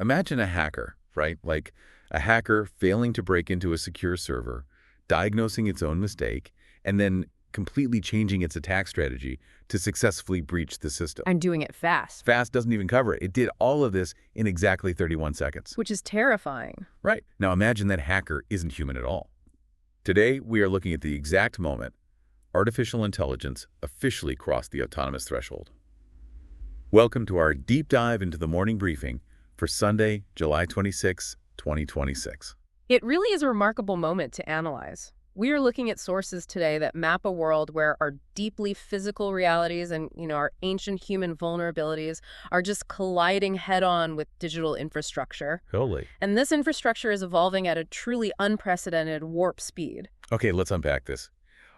Imagine a hacker, right? Like a hacker failing to break into a secure server, diagnosing its own mistake, and then completely changing its attack strategy to successfully breach the system. And doing it fast, Fast doesn't even cover it. It did all of this in exactly 31 seconds. which is terrifying. Right. Now imagine that hacker isn't human at all. Today, we are looking at the exact moment artificial intelligence officially crossed the autonomous threshold. Welcome to our deep dive into the morning briefing for Sunday, July 26, 2026. It really is a remarkable moment to analyze. We are looking at sources today that map a world where our deeply physical realities and, our ancient human vulnerabilities are just colliding head-on with digital infrastructure. Totally. And this infrastructure is evolving at a truly unprecedented warp speed. Okay, let's unpack this.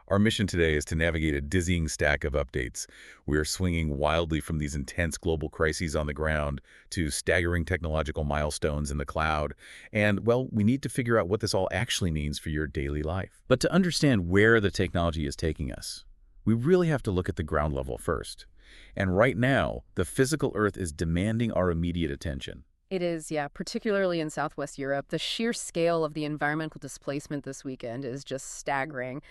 Our mission today is to navigate a dizzying stack of updates. We are swinging wildly from these intense global crises on the ground to staggering technological milestones in the cloud. And, well, we need to figure out what this all actually means for your daily life. But to understand where the technology is taking us, we really have to look at the ground level first. And right now, the physical Earth is demanding our immediate attention. It is, yeah, particularly in Southwest Europe. The sheer scale of the environmental displacement this weekend is just staggering.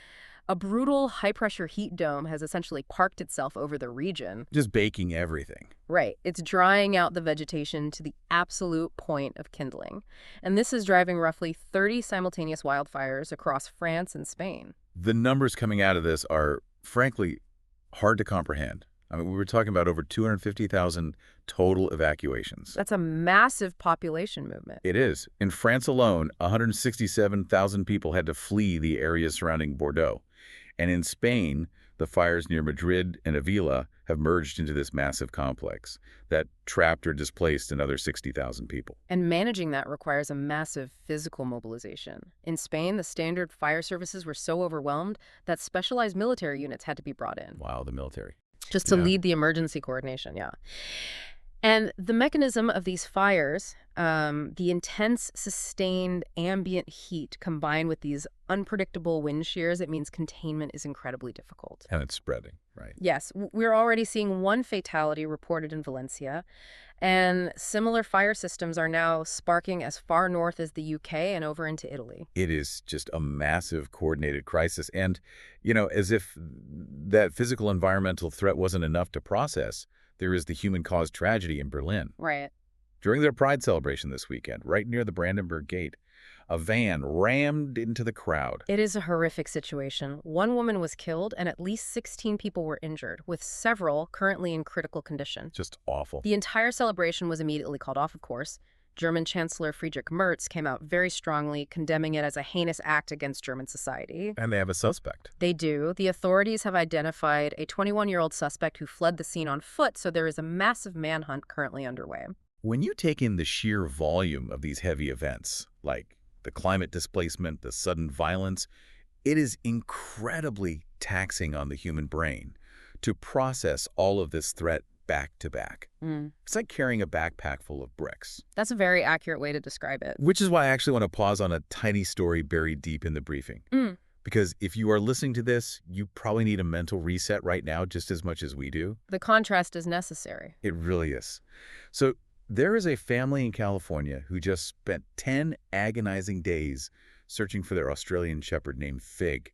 A brutal high-pressure heat dome has essentially parked itself over the region. Just baking everything. Right. It's drying out the vegetation to the absolute point of kindling. And this is driving roughly 30 simultaneous wildfires across France and Spain. The numbers coming out of this are, frankly, hard to comprehend. I mean, we were talking about over 250,000 total evacuations. That's a massive population movement. It is. In France alone, 167,000 people had to flee the areas surrounding Bordeaux. And in Spain, the fires near Madrid and Ávila have merged into this massive complex that trapped or displaced another 60,000 people. And managing that requires a massive physical mobilization. In Spain, the standard fire services were so overwhelmed that specialized military units had to be brought in. Wow, the military. Just to lead the emergency coordination, yeah. And the mechanism of these fires, the intense, sustained ambient heat combined with these unpredictable wind shears, it means containment is incredibly difficult. And it's spreading, right? Yes, we're already seeing one fatality reported in Valencia, and similar fire systems are now sparking as far north as the UK and over into Italy. It is just a massive coordinated crisis. And, as if that physical environmental threat wasn't enough to process, there is the human-caused tragedy in Berlin. Right. During their Pride celebration this weekend, right near the Brandenburg Gate, a van rammed into the crowd. It is a horrific situation. One woman was killed and at least 16 people were injured, with several currently in critical condition. Just awful. The entire celebration was immediately called off, of course. German Chancellor Friedrich Merz came out very strongly, condemning it as a heinous act against German society. And they have a suspect. They do. The authorities have identified a 21-year-old suspect who fled the scene on foot, so there is a massive manhunt currently underway. When you take in the sheer volume of these heavy events, like the climate displacement, the sudden violence, it is incredibly taxing on the human brain to process all of this threat back to back. It's like carrying a backpack full of bricks. That's a very accurate way to describe it. Which is why I actually want to pause on a tiny story buried deep in the briefing. Because if you are listening to this, you probably need a mental reset right now just as much as we do. The contrast is necessary. It really is. So there is a family in California who just spent 10 agonizing days searching for their Australian shepherd named Fig.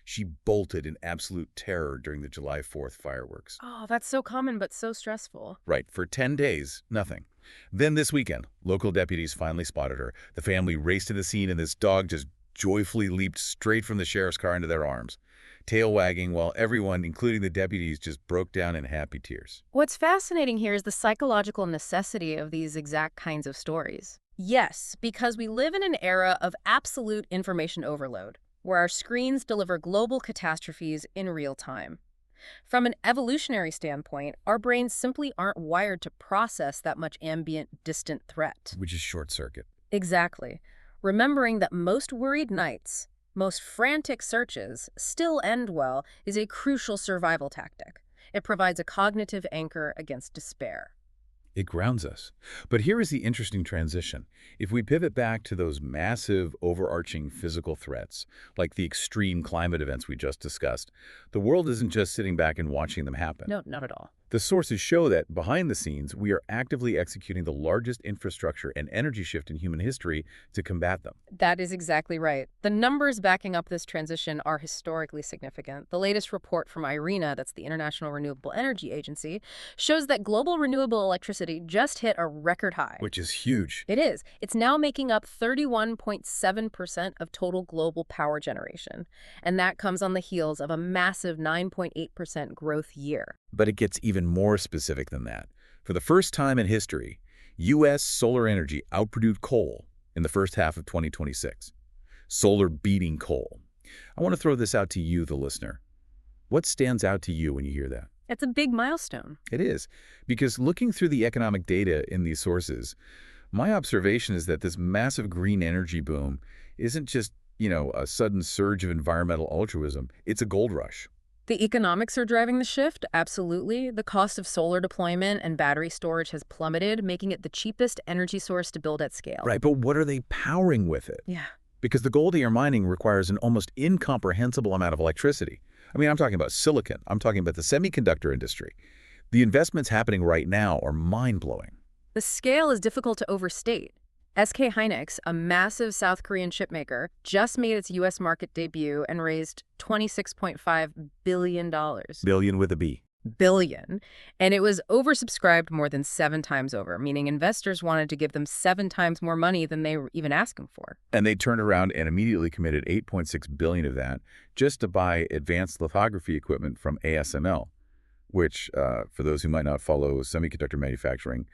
She bolted in absolute terror during the July 4th fireworks. Oh, that's so common but so stressful. Right. For 10 days, nothing. Then this weekend, local deputies finally spotted her. The family raced to the scene, and this dog just joyfully leaped straight from the sheriff's car into their arms, tail wagging while everyone, including the deputies, just broke down in happy tears. What's fascinating here is the psychological necessity of these exact kinds of stories. Yes, because we live in an era of absolute information overload, where our screens deliver global catastrophes in real time. From an evolutionary standpoint, our brains simply aren't wired to process that much ambient, distant threat. Which is short circuit. Exactly. Remembering that most worried nights, most frantic searches still end well is a crucial survival tactic. It provides a cognitive anchor against despair. It grounds us. But here is the interesting transition. If we pivot back to those massive, overarching physical threats, like the extreme climate events we just discussed, the world isn't just sitting back and watching them happen. No, not at all. The sources show that, behind the scenes, we are actively executing the largest infrastructure and energy shift in human history to combat them. That is exactly right. The numbers backing up this transition are historically significant. The latest report from IRENA, that's the International Renewable Energy Agency, shows that global renewable electricity just hit a record high. Which is huge. It is. It's now making up 31.7% of total global power generation. And that comes on the heels of a massive 9.8% growth year. But it gets even more specific than that. For the first time in history, U.S. solar energy outproduced coal in the first half of 2026. Solar beating coal. I want to throw this out to you, the listener. What stands out to you when you hear that? It's a big milestone. It is, because looking through the economic data in these sources, my observation is that this massive green energy boom isn't just, a sudden surge of environmental altruism. It's a gold rush. The economics are driving the shift, absolutely. The cost of solar deployment and battery storage has plummeted, making it the cheapest energy source to build at scale. Right, but what are they powering with it? Yeah. Because the gold you're mining requires an almost incomprehensible amount of electricity. I mean, I'm talking about silicon. I'm talking about the semiconductor industry. The investments happening right now are mind-blowing. The scale is difficult to overstate. SK Hynix, a massive South Korean chipmaker, just made its U.S. market debut and raised $26.5 billion. Billion with a B. Billion. And it was oversubscribed more than 7 times over, meaning investors wanted to give them 7 times more money than they were even asking for. And they turned around and immediately committed $8.6 billion of that just to buy advanced lithography equipment from ASML, which, for those who might not follow semiconductor manufacturing,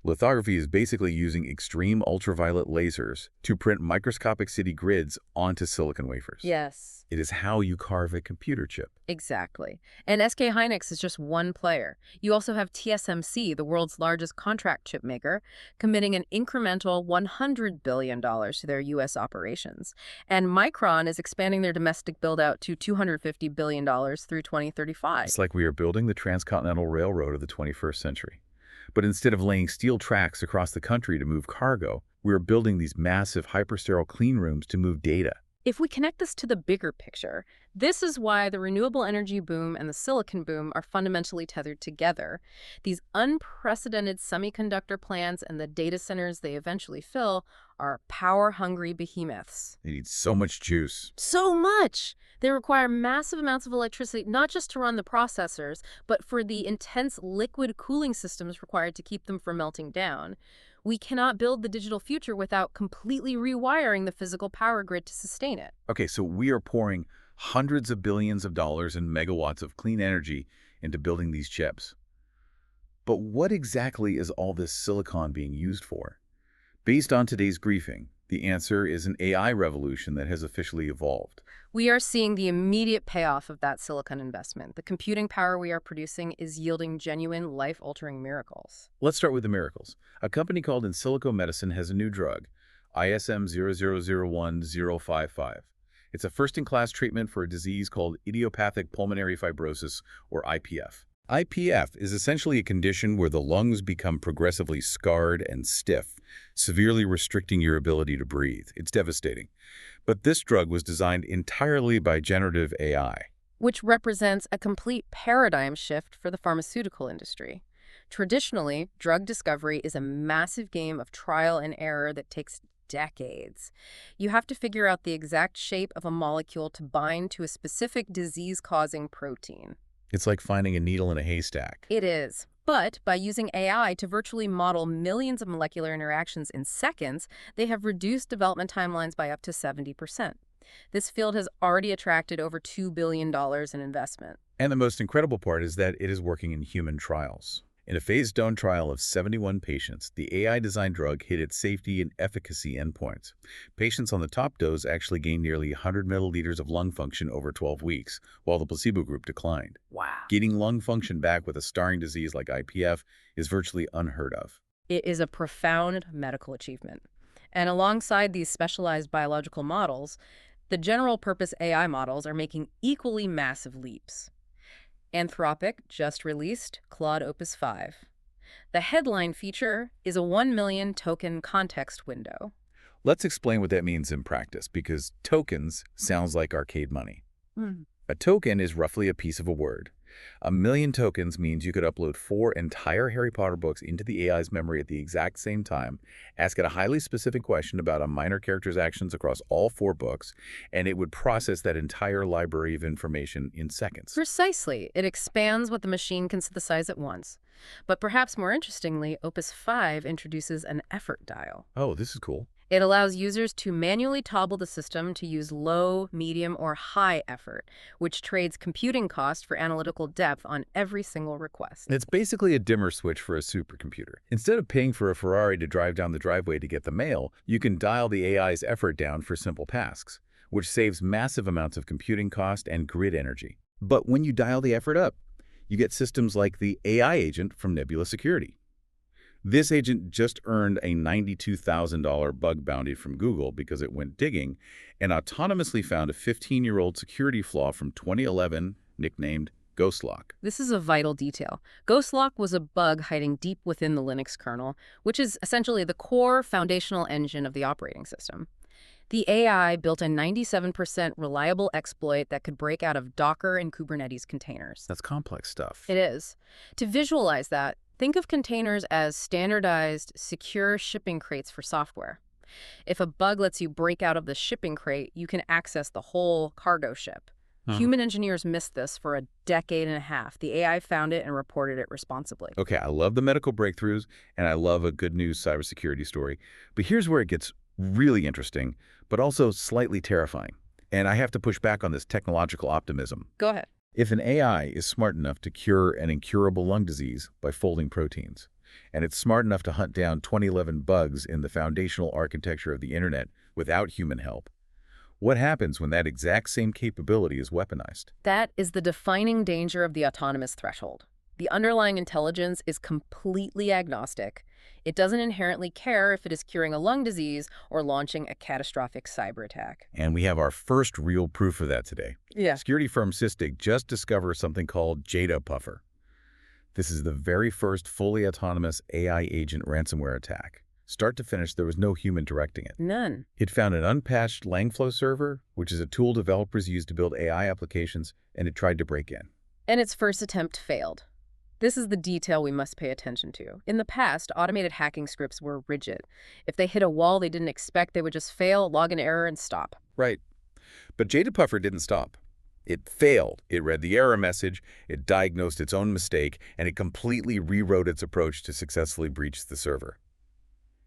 lithography is basically using extreme ultraviolet lasers to print microscopic city grids onto silicon wafers. Yes. It is how you carve a computer chip. Exactly. And SK Hynix is just one player. You also have TSMC, the world's largest contract chip maker, committing an incremental $100 billion to their U.S. operations. And Micron is expanding their domestic build-out to $250 billion through 2035. It's like we are building the transcontinental railroad of the 21st century. But instead of laying steel tracks across the country to move cargo, we are building these massive hypersterile clean rooms to move data. If we connect this to the bigger picture, this is why the renewable energy boom and the silicon boom are fundamentally tethered together. These unprecedented semiconductor plants and the data centers they eventually fill are power-hungry behemoths. They need so much juice. So much! They require massive amounts of electricity, not just to run the processors, but for the intense liquid cooling systems required to keep them from melting down. We cannot build the digital future without completely rewiring the physical power grid to sustain it. Okay, so we are pouring hundreds of billions of dollars and megawatts of clean energy into building these chips. But what exactly is all this silicon being used for? Based on today's briefing, the answer is an AI revolution that has officially evolved. We are seeing the immediate payoff of that silicon investment. The computing power we are producing is yielding genuine, life-altering miracles. Let's start with the miracles. A company called In Silico Medicine has a new drug, ISM 0001055. It's a first-in-class treatment for a disease called idiopathic pulmonary fibrosis, or IPF. IPF is essentially a condition where the lungs become progressively scarred and stiff, severely restricting your ability to breathe. It's devastating. But this drug was designed entirely by generative AI. Which represents a complete paradigm shift for the pharmaceutical industry. Traditionally, drug discovery is a massive game of trial and error that takes decades. You have to figure out the exact shape of a molecule to bind to a specific disease-causing protein. It's like finding a needle in a haystack. It is. But by using AI to virtually model millions of molecular interactions in seconds, they have reduced development timelines by up to 70%. This field has already attracted over $2 billion in investment. And the most incredible part is that it is working in human trials. In a phase-1 trial of 71 patients, the AI-designed drug hit its safety and efficacy endpoints. Patients on the top dose actually gained nearly 100 milliliters of lung function over 12 weeks, while the placebo group declined. Wow. Getting lung function back with a scarring disease like IPF is virtually unheard of. It is a profound medical achievement. And alongside these specialized biological models, the general-purpose AI models are making equally massive leaps. Anthropic just released Claude Opus 5. The headline feature is a 1 million token context window. Let's explain what that means in practice, because tokens sounds like arcade money. Mm. A token is roughly a piece of a word. 1 million tokens means you could upload 4 entire Harry Potter books into the AI's memory at the exact same time, ask it a highly specific question about a minor character's actions across all 4 books, and it would process that entire library of information in seconds. Precisely. It expands what the machine can synthesize at once. But perhaps more interestingly, Opus 5 introduces an effort dial. Oh, this is cool. It allows users to manually toggle the system to use low, medium, or high effort, which trades computing cost for analytical depth on every single request. It's basically a dimmer switch for a supercomputer. Instead of paying for a Ferrari to drive down the driveway to get the mail, you can dial the AI's effort down for simple tasks, which saves massive amounts of computing cost and grid energy. But when you dial the effort up, you get systems like the AI agent from Nebula Security. This agent just earned a $92,000 bug bounty from Google because it went digging and autonomously found a 15-year-old security flaw from 2011 nicknamed Ghostlock. This is a vital detail. Ghostlock was a bug hiding deep within the Linux kernel, which is essentially the core foundational engine of the operating system. The AI built a 97% reliable exploit that could break out of Docker and Kubernetes containers. That's complex stuff. It is. To visualize that, think of containers as standardized, secure shipping crates for software. If a bug lets you break out of the shipping crate, you can access the whole cargo ship. Human engineers missed this for a decade and a half. The AI found it and reported it responsibly. Okay, I love the medical breakthroughs, and I love a good news cybersecurity story. But here's where it gets really interesting, but also slightly terrifying. And I have to push back on this technological optimism. Go ahead. If an AI is smart enough to cure an incurable lung disease by folding proteins, and it's smart enough to hunt down 2011 bugs in the foundational architecture of the internet without human help, what happens when that exact same capability is weaponized? That is the defining danger of the autonomous threshold. The underlying intelligence is completely agnostic. It doesn't inherently care if it is curing a lung disease or launching a catastrophic cyber attack. And we have our first real proof of that today. Yeah. Security firm Sysdig just discovered something called Puffer. This is the very first fully autonomous AI agent ransomware attack. Start to finish, there was no human directing it. None. It found an unpatched Langflow server, which is a tool developers use to build AI applications, and it tried to break in. And its first attempt failed. This is the detail we must pay attention to. In the past, automated hacking scripts were rigid. If they hit a wall they didn't expect, they would just fail, log an error, and stop. Right. But Puffer didn't stop. It failed. It read the error message, it diagnosed its own mistake, and it completely rewrote its approach to successfully breach the server.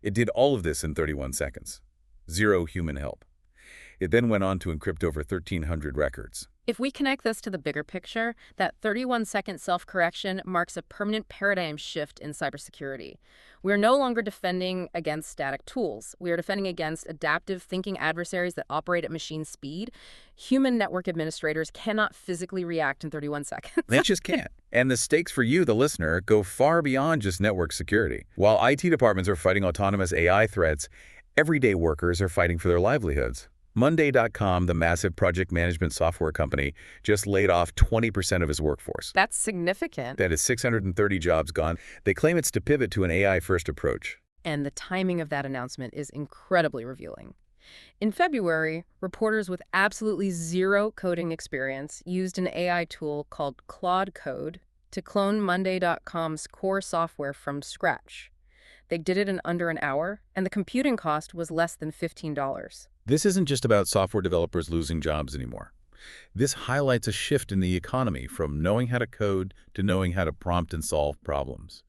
It did all of this in 31 seconds. Zero human help. It then went on to encrypt over 1,300 records. If we connect this to the bigger picture, that 31-second self-correction marks a permanent paradigm shift in cybersecurity. We are no longer defending against static tools. We are defending against adaptive thinking adversaries that operate at machine speed. Human network administrators cannot physically react in 31 seconds. They just can't. And the stakes for you, the listener, go far beyond just network security. While IT departments are fighting autonomous AI threats, everyday workers are fighting for their livelihoods. Monday.com, the massive project management software company, just laid off 20% of its workforce. That's significant. That is 630 jobs gone. They claim it's to pivot to an AI-first approach. And the timing of that announcement is incredibly revealing. In February, reporters with absolutely zero coding experience used an AI tool called Claude Code to clone Monday.com's core software from scratch. They did it in under an hour, and the computing cost was less than $15. This isn't just about software developers losing jobs anymore. This highlights a shift in the economy from knowing how to code to knowing how to prompt and solve problems.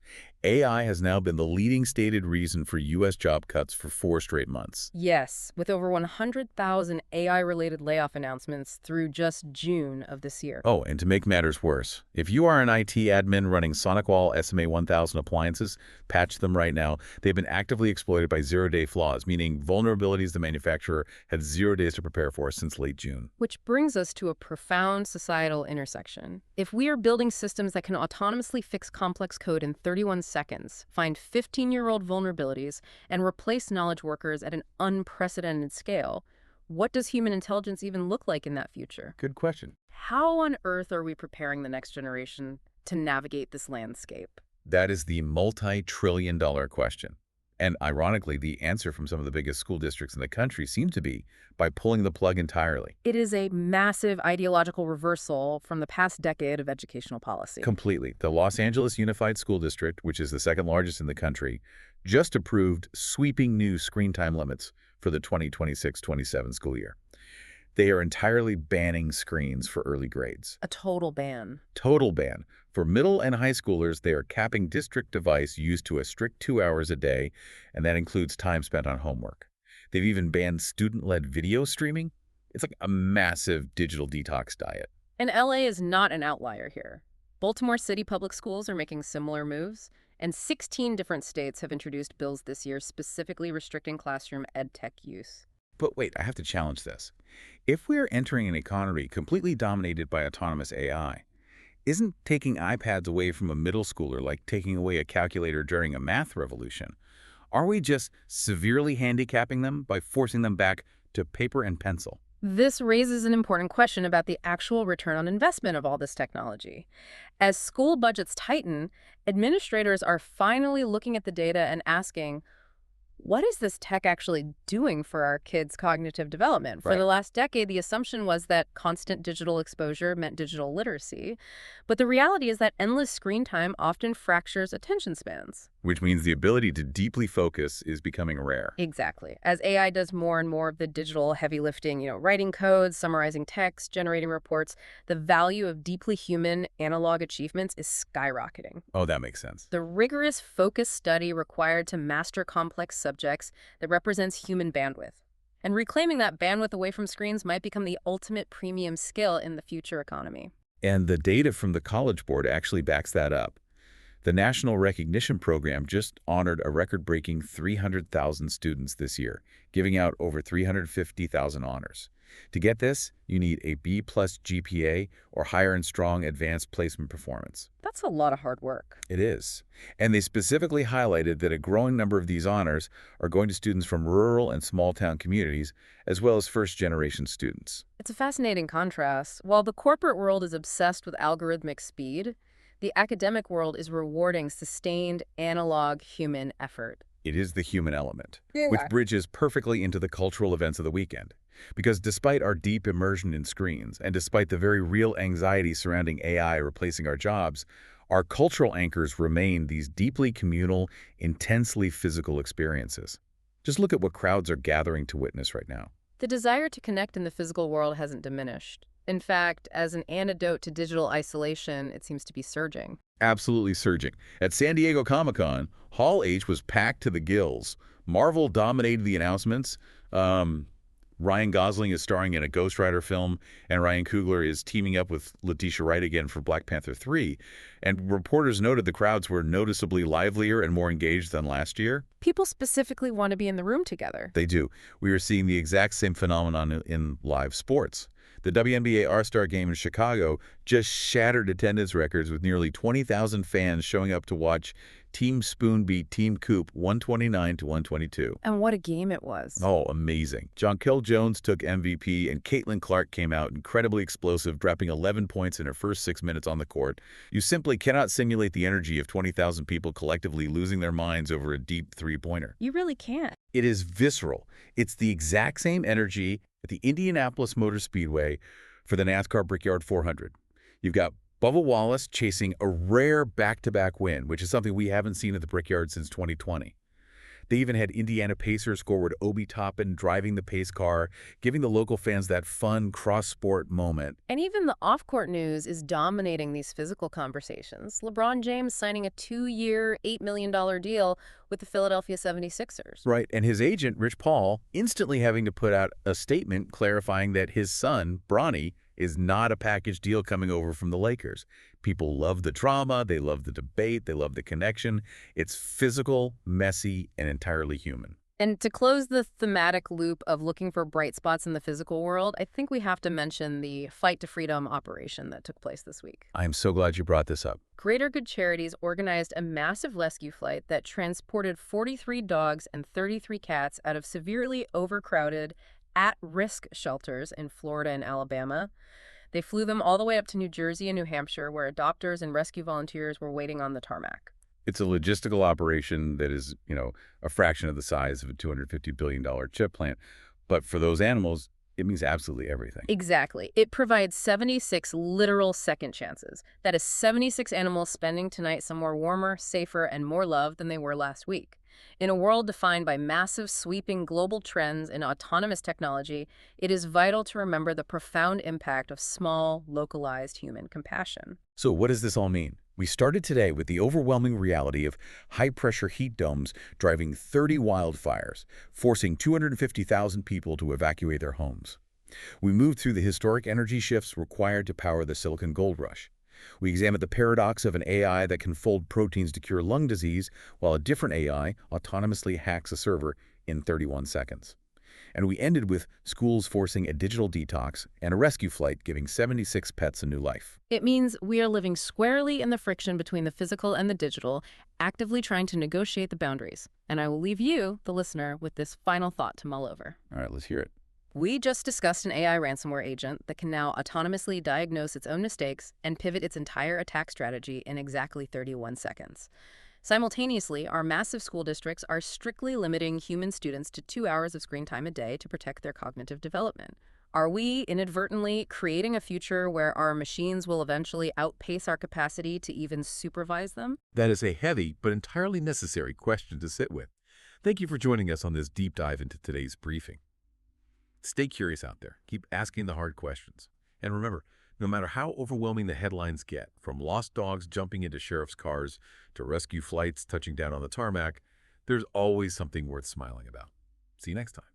AI has now been the leading stated reason for U.S. job cuts for 4 straight months. Yes, with over 100,000 AI-related layoff announcements through just June of this year. Oh, and to make matters worse, if you are an IT admin running SonicWall SMA 1000 appliances, patch them right now. They've been actively exploited by zero-day flaws, meaning vulnerabilities the manufacturer had 0 days to prepare for since late June. Which brings us to a profound societal intersection. If we are building systems that can autonomously fix complex code in 31 seconds, find 15-year-old vulnerabilities, and replace knowledge workers at an unprecedented scale, what does human intelligence even look like in that future? Good question. How on earth are we preparing the next generation to navigate this landscape? That is the multi-trillion-dollar question. And ironically, the answer from some of the biggest school districts in the country seemed to be by pulling the plug entirely. It is a massive ideological reversal from the past decade of educational policy. Completely. The Los Angeles Unified School District, which is the second largest in the country, just approved sweeping new screen time limits for the 2026-27 school year. They are entirely banning screens for early grades. A total ban. Total ban. For middle and high schoolers, they are capping district device use to a strict 2 hours a day, and that includes time spent on homework. They've even banned student-led video streaming. It's like a massive digital detox diet. And LA is not an outlier here. Baltimore City public schools are making similar moves, and 16 different states have introduced bills this year specifically restricting classroom ed tech use. But wait, I have to challenge this. If we are entering an economy completely dominated by autonomous AI, isn't taking iPads away from a middle schooler like taking away a calculator during a math revolution? Are we just severely handicapping them by forcing them back to paper and pencil? This raises an important question about the actual return on investment of all this technology. As school budgets tighten, administrators are finally looking at the data and asking, what is this tech actually doing for our kids' cognitive development? For Right. the last decade, the assumption was that constant digital exposure meant digital literacy. But the reality is that endless screen time often fractures attention spans. Which means the ability to deeply focus is becoming rare. Exactly. As AI does more and more of the digital heavy lifting, writing codes, summarizing text, generating reports, the value of deeply human analog achievements is skyrocketing. Oh, that makes sense. The rigorous focused study required to master complex subjects that represents human bandwidth. And reclaiming that bandwidth away from screens might become the ultimate premium skill in the future economy. And the data from the College Board actually backs that up. The National Recognition Program just honored a record-breaking 300,000 students this year, giving out over 350,000 honors. To get this, you need a B+ GPA or higher in strong advanced placement performance. That's a lot of hard work. It is. And they specifically highlighted that a growing number of these honors are going to students from rural and small-town communities, as well as first-generation students. It's a fascinating contrast. While the corporate world is obsessed with algorithmic speed, the academic world is rewarding sustained analog human effort. It is the human element, which bridges perfectly into the cultural events of the weekend. Because despite our deep immersion in screens, and despite the very real anxiety surrounding AI replacing our jobs, our cultural anchors remain these deeply communal, intensely physical experiences. Just look at what crowds are gathering to witness right now. The desire to connect in the physical world hasn't diminished. In fact, as an antidote to digital isolation, it seems to be surging. Absolutely surging. At San Diego Comic-Con, Hall H was packed to the gills. Marvel dominated the announcements. Ryan Gosling is starring in a Ghost Rider film, and Ryan Coogler is teaming up with Letitia Wright again for Black Panther 3. And reporters noted the crowds were noticeably livelier and more engaged than last year. People specifically want to be in the room together. They do. We are seeing the exact same phenomenon in live sports. The WNBA All-Star Game in Chicago just shattered attendance records with nearly 20,000 fans showing up to watch Team Spoon beat Team Coop 129-122. And what a game it was. Oh, amazing. Jonquel Jones took MVP, and Caitlin Clark came out incredibly explosive, dropping 11 points in her first 6 minutes on the court. You simply cannot simulate the energy of 20,000 people collectively losing their minds over a deep three-pointer. You really can't. It is visceral. It's the exact same energy at the Indianapolis Motor Speedway for the NASCAR Brickyard 400. You've got Bubba Wallace chasing a rare back-to-back win, which is something we haven't seen at the Brickyard since 2020. They even had Indiana Pacers forward Obi Toppin driving the pace car, giving the local fans that fun cross-sport moment. And even the off-court news is dominating these physical conversations. LeBron James signing a 2-year, $8 million deal with the Philadelphia 76ers. Right, and his agent, Rich Paul, instantly having to put out a statement clarifying that his son, Bronny, is not a package deal coming over from the Lakers. People love the drama, they love the debate, they love the connection. It's physical, messy, and entirely human. And to close the thematic loop of looking for bright spots in the physical world, I think we have to mention the Fight to Freedom operation that took place this week. I am so glad you brought this up. Greater Good Charities organized a massive rescue flight that transported 43 dogs and 33 cats out of severely overcrowded, at-risk shelters in Florida and Alabama. They flew them all the way up to New Jersey and New Hampshire, where adopters and rescue volunteers were waiting on the tarmac. It's a logistical operation that is, a fraction of the size of a $250 billion chip plant. But for those animals, it means absolutely everything. Exactly. It provides 76 literal second chances. That is 76 animals spending tonight somewhere warmer, safer, and more loved than they were last week. In a world defined by massive, sweeping global trends in autonomous technology, it is vital to remember the profound impact of small, localized human compassion. So what does this all mean? We started today with the overwhelming reality of high-pressure heat domes driving 30 wildfires, forcing 250,000 people to evacuate their homes. We moved through the historic energy shifts required to power the Silicon Gold Rush. We examined the paradox of an AI that can fold proteins to cure lung disease, while a different AI autonomously hacks a server in 31 seconds. And we ended with schools forcing a digital detox and a rescue flight giving 76 pets a new life. It means we are living squarely in the friction between the physical and the digital, actively trying to negotiate the boundaries. And I will leave you, the listener, with this final thought to mull over. All right, let's hear it. We just discussed an AI ransomware agent that can now autonomously diagnose its own mistakes and pivot its entire attack strategy in exactly 31 seconds. Simultaneously, our massive school districts are strictly limiting human students to 2 hours of screen time a day to protect their cognitive development. Are we inadvertently creating a future where our machines will eventually outpace our capacity to even supervise them? That is a heavy but entirely necessary question to sit with. Thank you for joining us on this deep dive into today's briefing. Stay curious out there. Keep asking the hard questions. And remember, no matter how overwhelming the headlines get, from lost dogs jumping into sheriff's cars to rescue flights touching down on the tarmac, there's always something worth smiling about. See you next time.